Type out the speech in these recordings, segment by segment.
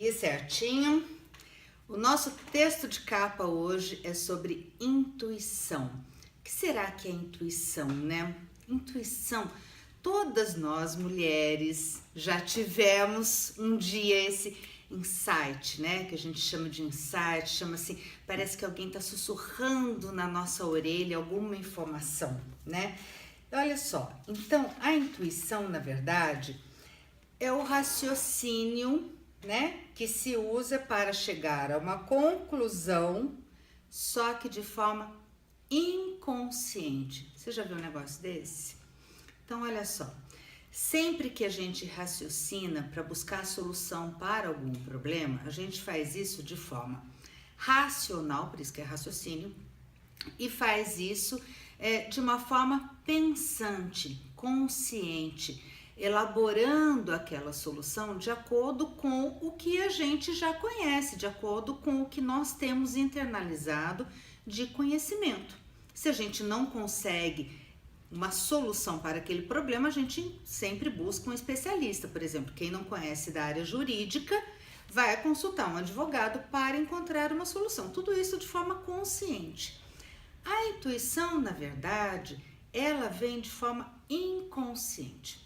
E certinho. O nosso texto de capa hoje é sobre intuição. O que será que é intuição, né? Intuição. Todas nós mulheres já tivemos um dia esse insight, né? Que a gente chama de insight, chama assim, parece que alguém está sussurrando na nossa orelha alguma informação, né? Olha só, então a intuição, na verdade, é o raciocínio, né, que se usa para chegar a uma conclusão, só que de forma inconsciente. Você já viu um negócio desse? Então, olha só, sempre que a gente raciocina para buscar a solução para algum problema, a gente faz isso de forma racional, por isso que é raciocínio, e faz isso de uma forma pensante, consciente, elaborando aquela solução de acordo com o que a gente já conhece, de acordo com o que nós temos internalizado de conhecimento. Se a gente não consegue uma solução para aquele problema, a gente sempre busca um especialista. Por exemplo, quem não conhece da área jurídica vai consultar um advogado para encontrar uma solução. Tudo isso de forma consciente. A intuição, na verdade, ela vem de forma inconsciente.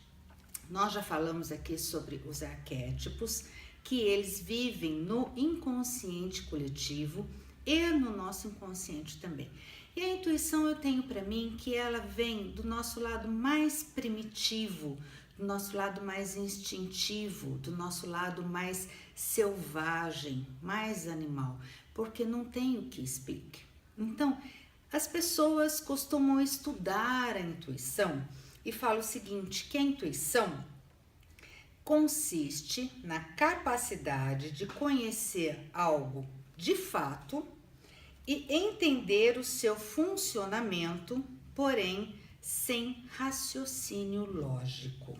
Nós já falamos aqui sobre os arquétipos, que eles vivem no inconsciente coletivo e no nosso inconsciente também. E a intuição eu tenho para mim que ela vem do nosso lado mais primitivo, do nosso lado mais instintivo, do nosso lado mais selvagem, mais animal, porque não tem o que explique. Então, as pessoas costumam estudar a intuição e falam o seguinte, que a intuição consiste na capacidade de conhecer algo de fato e entender o seu funcionamento, porém sem raciocínio lógico.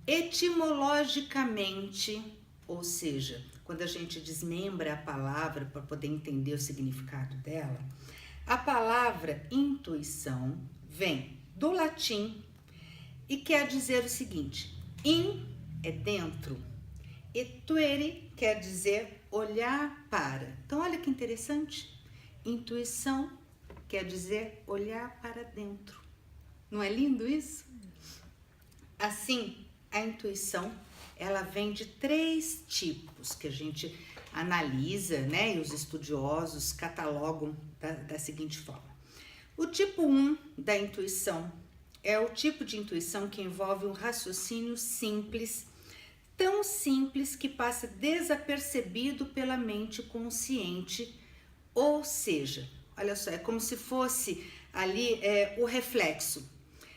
Etimologicamente, ou seja, quando a gente desmembra a palavra para poder entender o significado dela, a palavra intuição vem do latim e quer dizer o seguinte: in é dentro e tuere quer dizer olhar para. Então olha que interessante, intuição quer dizer olhar para dentro. Não é lindo isso? Assim, a intuição ela vem de 3 tipos que a gente analisa, né? E os estudiosos catalogam da seguinte forma. O tipo 1 da intuição é o tipo de intuição que envolve um raciocínio simples, tão simples que passa desapercebido pela mente consciente, ou seja, olha só, é como se fosse ali o reflexo.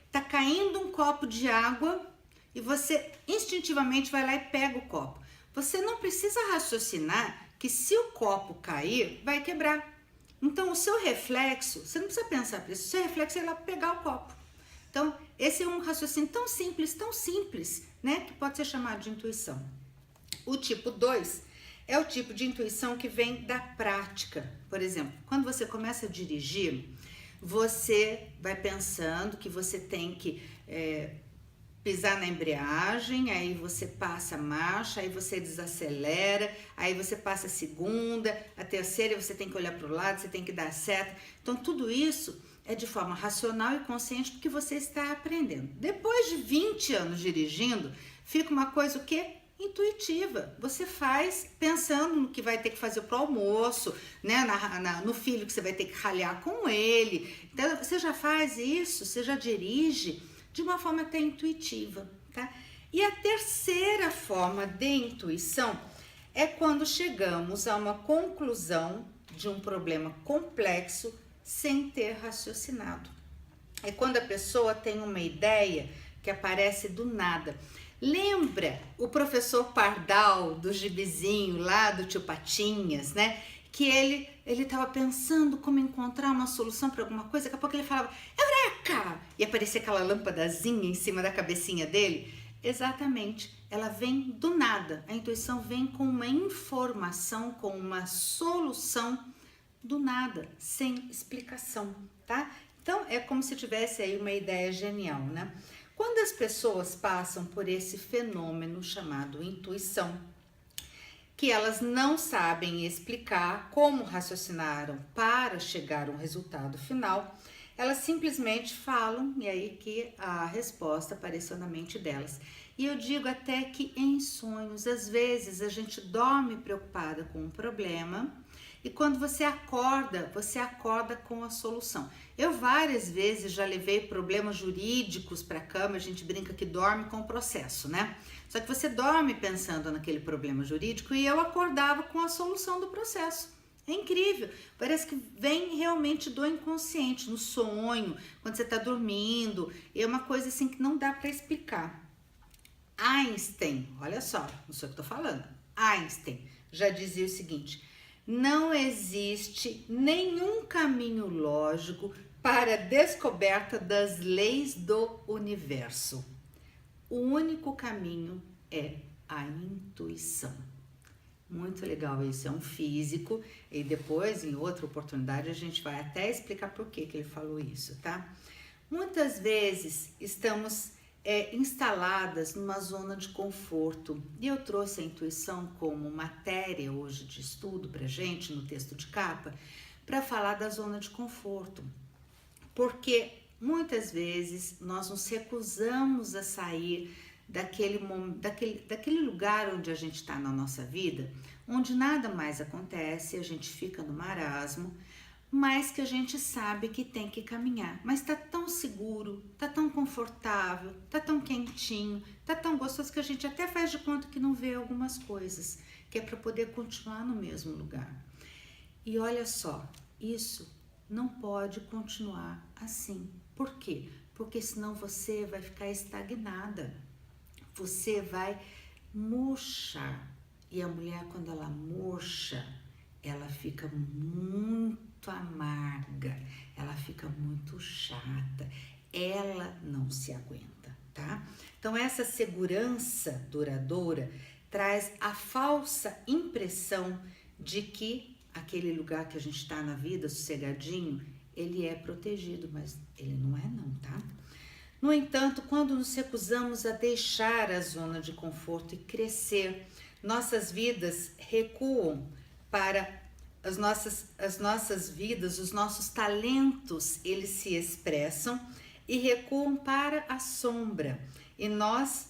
Tá caindo um copo de água e você instintivamente vai lá e pega o copo. Você não precisa raciocinar que se o copo cair, vai quebrar. Então, o seu reflexo, você não precisa pensar por isso, o seu reflexo é ir lá pegar o copo. Então, esse é um raciocínio tão simples, né, que pode ser chamado de intuição. O tipo 2 é o tipo de intuição que vem da prática. Por exemplo, quando você começa a dirigir, você vai pensando que você tem que pisar na embreagem, aí você passa a marcha, aí você desacelera, aí você passa a segunda, a terceira você tem que olhar para o lado, você tem que dar seta. Então tudo isso é de forma racional e consciente porque você está aprendendo. Depois de 20 anos dirigindo, fica uma coisa o quê? Intuitiva. Você faz pensando no que vai ter que fazer para o almoço, né? No filho que você vai ter que ralhar com ele. Então você já faz isso, você já dirige de uma forma até intuitiva, tá? E a terceira forma de intuição é quando chegamos a uma conclusão de um problema complexo sem ter raciocinado. É quando a pessoa tem uma ideia que aparece do nada. Lembra o professor Pardal do gibizinho lá do Tio Patinhas, né? Que ele estava pensando como encontrar uma solução para alguma coisa, daqui a pouco ele falava, Eureka! E aparecia aquela lâmpadazinha em cima da cabecinha dele. Exatamente, ela vem do nada. A intuição vem com uma informação, com uma solução do nada, sem explicação, tá? Então, é como se tivesse aí uma ideia genial, né? Quando as pessoas passam por esse fenômeno chamado intuição, que elas não sabem explicar como raciocinaram para chegar a um resultado final, elas simplesmente falam e aí que a resposta apareceu na mente delas. E eu digo até que em sonhos, às vezes a gente dorme preocupada com um problema e quando você acorda com a solução. Eu várias vezes já levei problemas jurídicos para a cama, a gente brinca que dorme com o processo, né? Só que você dorme pensando naquele problema jurídico e eu acordava com a solução do processo. É incrível, parece que vem realmente do inconsciente, no sonho, quando você está dormindo, é uma coisa assim que não dá para explicar. Einstein, olha só, não sei o que eu tô falando, Einstein já dizia o seguinte: não existe nenhum caminho lógico para a descoberta das leis do universo. O único caminho é a intuição. Muito legal isso, é um físico e depois, em outra oportunidade, a gente vai até explicar por que ele falou isso, tá? Muitas vezes estamos instaladas numa zona de conforto e eu trouxe a intuição como matéria hoje de estudo pra gente, no texto de capa, para falar da zona de conforto, porque muitas vezes nós nos recusamos a sair daquele lugar onde a gente está na nossa vida, onde nada mais acontece, a gente fica no marasmo, mas que a gente sabe que tem que caminhar. Mas tá tão seguro, tá tão confortável, tá tão quentinho, tá tão gostoso que a gente até faz de conta que não vê algumas coisas, que é para poder continuar no mesmo lugar. E olha só, isso não pode continuar assim. Por quê? Porque senão você vai ficar estagnada. Você vai murchar. E a mulher, quando ela murcha, ela fica muito amarga, ela fica muito chata, ela não se aguenta, tá? Então, essa segurança duradoura traz a falsa impressão de que aquele lugar que a gente está na vida, sossegadinho, ele é protegido, mas ele não é não, tá? No entanto, quando nos recusamos a deixar a zona de conforto e crescer, nossas vidas recuam para as nossas vidas, os nossos talentos, eles se expressam e recuam para a sombra. E nós,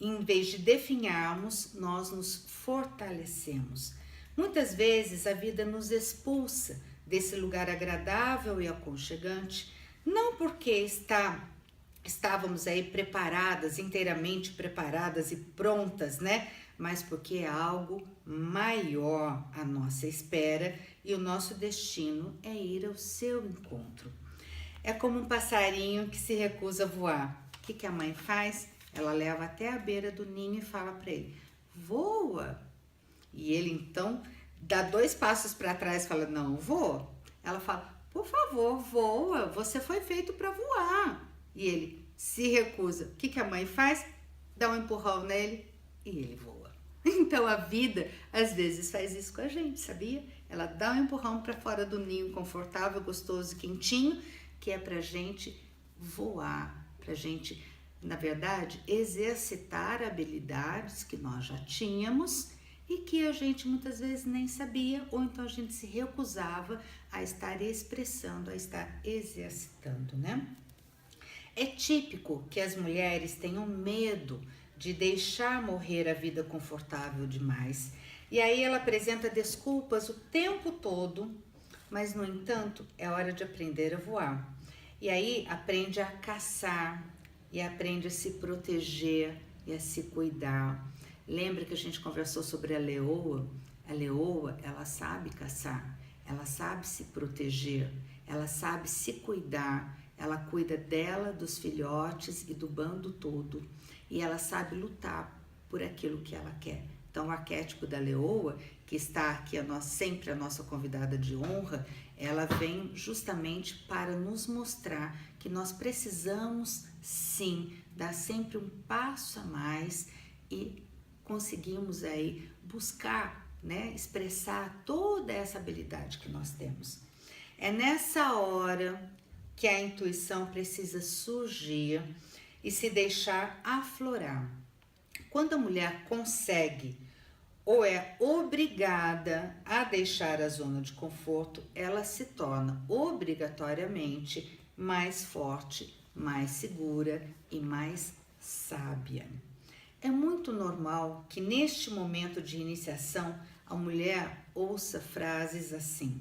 em vez de definharmos, nós nos fortalecemos. Muitas vezes a vida nos expulsa desse lugar agradável e aconchegante, não porque estávamos aí preparadas, inteiramente preparadas e prontas, né? Mas porque é algo maior à nossa espera e o nosso destino é ir ao seu encontro. É como um passarinho que se recusa a voar. O que a mãe faz? Ela leva até a beira do ninho e fala para ele: voa! E ele então dá 2 passos para trás e fala: não vou. Ela fala: por favor, voa, você foi feito para voar. E ele se recusa. O que a mãe faz? Dá um empurrão nele e ele voa. Então a vida às vezes faz isso com a gente, sabia? Ela dá um empurrão para fora do ninho confortável, gostoso e quentinho, que é pra gente voar, pra gente, na verdade, exercitar habilidades que nós já tínhamos e que a gente muitas vezes nem sabia, ou então a gente se recusava a estar expressando, a estar exercitando, né? É típico que as mulheres tenham medo de deixar morrer a vida confortável demais. E aí ela apresenta desculpas o tempo todo, mas no entanto é hora de aprender a voar. E aí aprende a caçar e aprende a se proteger e a se cuidar. Lembra que a gente conversou sobre a leoa? A leoa, ela sabe caçar, ela sabe se proteger, ela sabe se cuidar. Ela cuida dela, dos filhotes e do bando todo. E ela sabe lutar por aquilo que ela quer. Então, o arquétipo da leoa, que está aqui sempre a nossa convidada de honra, ela vem justamente para nos mostrar que nós precisamos, sim, dar sempre um passo a mais e conseguimos aí buscar, né, expressar toda essa habilidade que nós temos. É nessa hora que a intuição precisa surgir e se deixar aflorar. Quando a mulher consegue ou é obrigada a deixar a zona de conforto, ela se torna obrigatoriamente mais forte, mais segura e mais sábia. É muito normal que neste momento de iniciação a mulher ouça frases assim: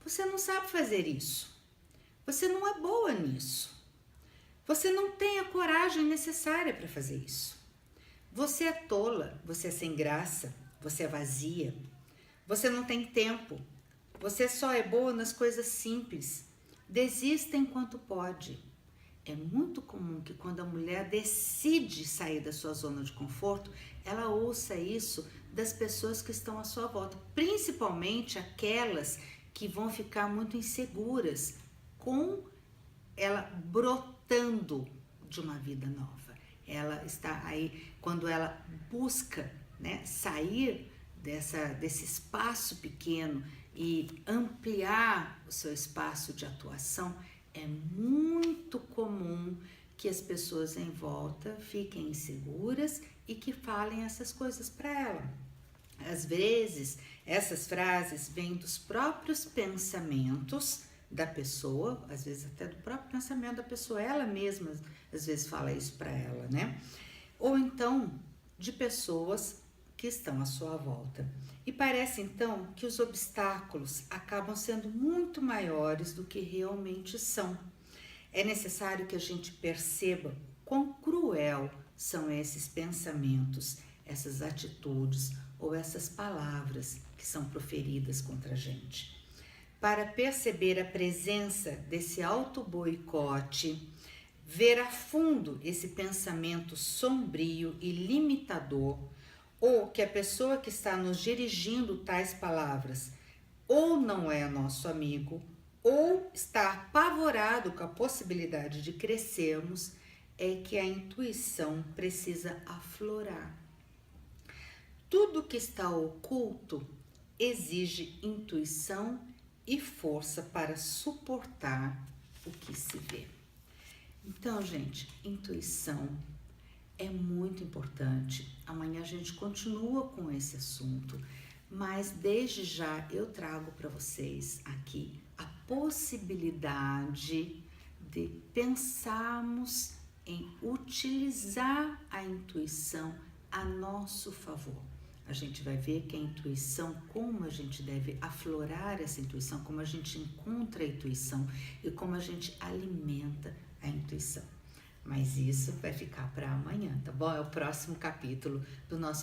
você não sabe fazer isso, você não é boa nisso, você não tem a coragem necessária para fazer isso, você é tola, você é sem graça, você é vazia, você não tem tempo, você só é boa nas coisas simples, desista enquanto pode. É muito comum que quando a mulher decide sair da sua zona de conforto, ela ouça isso das pessoas que estão à sua volta, principalmente aquelas que vão ficar muito inseguras com ela brotando de uma vida nova. Ela está aí, quando ela busca, né, sair desse espaço pequeno e ampliar o seu espaço de atuação, é muito comum que as pessoas em volta fiquem inseguras e que falem essas coisas para ela. Às vezes, essas frases vêm dos próprios pensamentos da pessoa, às vezes até do próprio pensamento da pessoa, ela mesma às vezes fala isso para ela, né? Ou então de pessoas que estão à sua volta. E parece então que os obstáculos acabam sendo muito maiores do que realmente são. É necessário que a gente perceba quão cruel são esses pensamentos, essas atitudes ou essas palavras que são proferidas contra a gente. Para perceber a presença desse auto-boicote, ver a fundo esse pensamento sombrio e limitador, ou que a pessoa que está nos dirigindo tais palavras ou não é nosso amigo, ou está apavorado com a possibilidade de crescermos, é que a intuição precisa aflorar. Tudo que está oculto exige intuição e força para suportar o que se vê. Então, gente, intuição é muito importante. Amanhã a gente continua com esse assunto, mas desde já eu trago para vocês aqui a possibilidade de pensarmos em utilizar a intuição a nosso favor. A gente vai ver que a intuição, como a gente deve aflorar essa intuição, como a gente encontra a intuição e como a gente alimenta a intuição. Mas isso vai ficar para amanhã, tá bom? É o próximo capítulo do nosso